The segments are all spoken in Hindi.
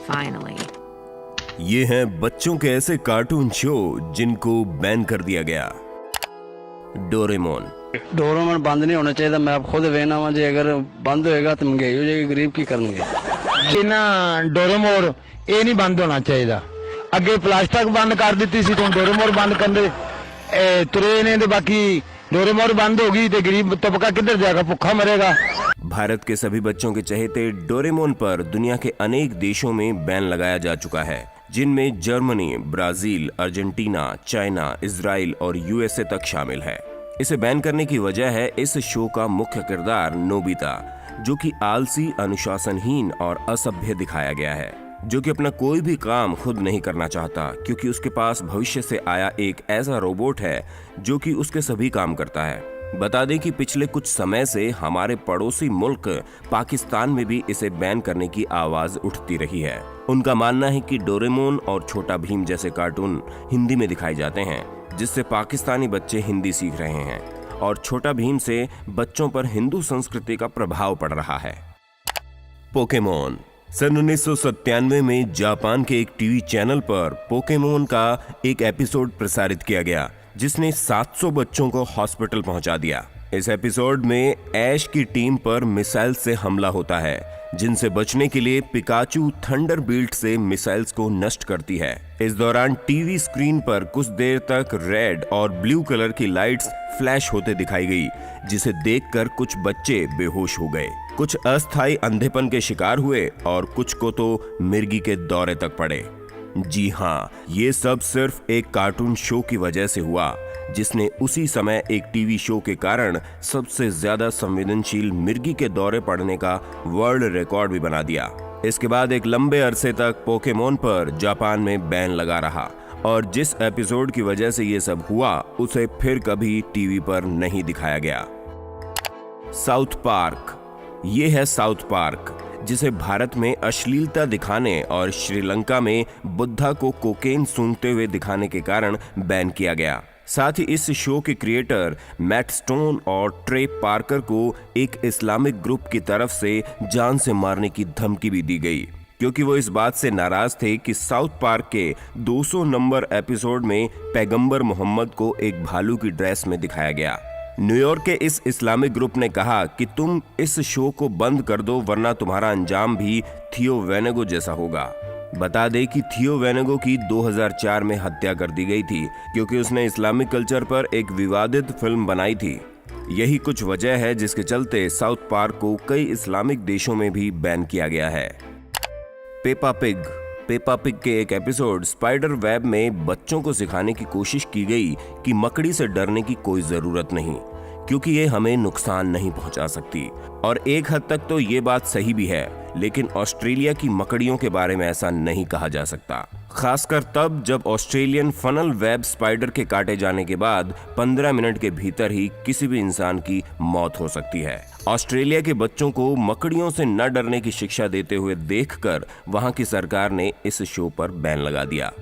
Finally. ये हैं बच्चों के ऐसे कार्टून शो जिनको बैन कर दिया गया। डोरेमोन बंद नहीं होना चाहिए। मैं खुद वेना वा जे अगर बंद होएगा तो महंगाई हो जाएगी, गरीब की करेंगे। ना डोरेमोन ये नहीं बंद होना चाहिए। अगे प्लास्टिक बंद कर दी सी, तो डोरेमोन बंद करने तुरे ने, तो बाकी डोरेमोन बंद होगी तो गरीब तबका किधर जाएगा, भूखा मरेगा। भारत के सभी बच्चों के चहेते डोरेमोन पर दुनिया के अनेक देशों में बैन लगाया जा चुका है, जिनमें Germany, Brazil, Argentina, China, Israel और यूएसए तक शामिल है। इसे बैन करने की वजह है इस शो का मुख्य किरदार नोबिता, जो कि आलसी, अनुशासनहीन और असभ्य दिखाया गया है, जो कि अपना कोई भी काम खुद नहीं करना चाहता, क्योंकि उसके पास भविष्य से आया एक ऐसा रोबोट है जो कि उसके सभी काम करता है। बता दें कि पिछले कुछ समय से हमारे पड़ोसी मुल्क पाकिस्तान में भी इसे बैन करने की आवाज उठती रही है। उनका मानना है कि डोरेमोन और छोटा भीम जैसे कार्टून हिंदी में दिखाए जाते हैं, जिससे पाकिस्तानी बच्चे हिंदी सीख रहे हैं और छोटा भीम से बच्चों पर हिंदू संस्कृति का प्रभाव पड़ रहा है। पोकेमोन सन 1997 में जापान के एक टीवी चैनल पर पोकेमोन का एक एपिसोड प्रसारित किया गया, जिसने 700 बच्चों को हॉस्पिटल पहुंचा दिया। इस एपिसोड में ऐश की टीम पर मिसाइल से हमला होता है, जिनसे बचने के लिए पिकाचू थंडरबील्ट से मिसाइल्स को नष्ट करती है। इस दौरान टीवी स्क्रीन पर कुछ देर तक रेड और ब्लू कलर की लाइट्स फ्लैश होते दिखाई गई, जिसे देखकर कुछ बच्चे बेहोश हो गए, कुछ अस्थायी अंधेपन के शिकार हुए और कुछ को तो मिर्गी के दौरे तक पड़े। जी हाँ, ये सब सिर्फ एक कार्टून शो की वजह से हुआ, जिसने उसी समय एक टीवी शो के कारण सबसे ज्यादा संवेदनशील मिर्गी के दौरे पड़ने का वर्ल्ड रिकॉर्ड भी बना दिया। इसके बाद एक लंबे अरसे तक पोकेमोन पर जापान में बैन लगा रहा और जिस एपिसोड की वजह से ये सब हुआ, उसे फिर कभी टीवी पर नहीं दिखाया गया। साउथ पार्क ये है साउथ पार्क, जिसे भारत में अश्लीलता दिखाने और श्रीलंका में बुद्धा को कोकेन सूंघते हुए दिखाने के कारण बैन किया गया। साथ ही इस शो के क्रिएटर मैट स्टोन और ट्रे पार्कर को एक इस्लामिक ग्रुप की तरफ से जान से मारने की धमकी भी दी गई, क्योंकि वो इस बात से नाराज थे कि साउथ पार्क के 200 नंबर एपिसोड में पैगंबर मोहम्मद को एक भालू की ड्रेस में दिखाया गया। न्यूयॉर्क के इस इस्लामिक ग्रुप ने कहा कि तुम इस शो को बंद कर दो, वरना तुम्हारा अंजाम भी थियो वेनेगो जैसा होगा। बता दें कि थियो वेनेगो की 2004 में हत्या कर दी गई थी, क्योंकि उसने इस्लामिक कल्चर पर एक विवादित फिल्म बनाई थी। यही कुछ वजह है जिसके चलते साउथ पार्क को कई इस्लामिक देशों में भी बैन किया गया है। पेपा पिग के एक एपिसोड स्पाइडर वेब में बच्चों को सिखाने की कोशिश की गई कि मकड़ी से डरने की कोई जरूरत नहीं, क्योंकि ये हमें नुकसान नहीं पहुंचा सकती। और एक हद तक तो ये बात सही भी है, लेकिन ऑस्ट्रेलिया की मकड़ियों के बारे में ऐसा नहीं कहा जा सकता, खासकर तब जब ऑस्ट्रेलियन फनल वेब स्पाइडर के काटे जाने के बाद 15 मिनट के भीतर ही किसी भी इंसान की मौत हो सकती है। ऑस्ट्रेलिया के बच्चों को मकड़ियों से न डरने की शिक्षा देते हुए देखकर वहां की सरकार ने इस शो पर बैन लगा दिया।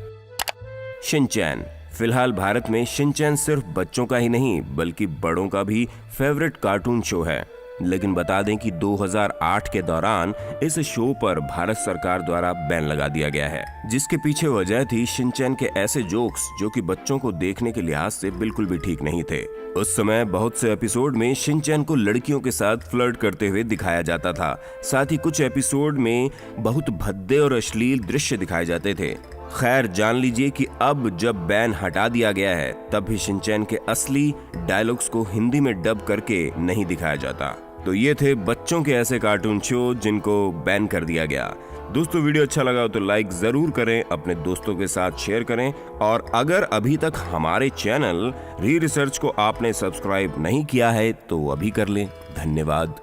शिनचैन फिलहाल भारत में शिनचैन सिर्फ बच्चों का ही नहीं बल्कि बड़ों का भी फेवरेट कार्टून शो है, लेकिन बता दें कि 2008 के दौरान इस शो पर भारत सरकार द्वारा बैन लगा दिया गया है, जिसके पीछे वजह थी शिनचैन के ऐसे जोक्स जो कि बच्चों को देखने के लिहाज से बिल्कुल भी ठीक नहीं थे। उस समय बहुत से एपिसोड में शिनचैन को लड़कियों के साथ फ्लर्ट करते हुए दिखाया जाता था। साथ ही कुछ एपिसोड में बहुत भद्दे और अश्लील दृश्य दिखाए जाते थे। खैर, जान लीजिए कि अब जब बैन हटा दिया गया है, तब भी शिनचैन के असली डायलॉग्स को हिंदी में डब करके नहीं दिखाया जाता। तो ये थे बच्चों के ऐसे कार्टून शो जिनको बैन कर दिया गया। दोस्तों, वीडियो अच्छा लगा हो तो लाइक जरूर करें, अपने दोस्तों के साथ शेयर करें, और अगर अभी तक हमारे चैनल री रिसर्च को आपने सब्सक्राइब नहीं किया है तो अभी कर लें। धन्यवाद।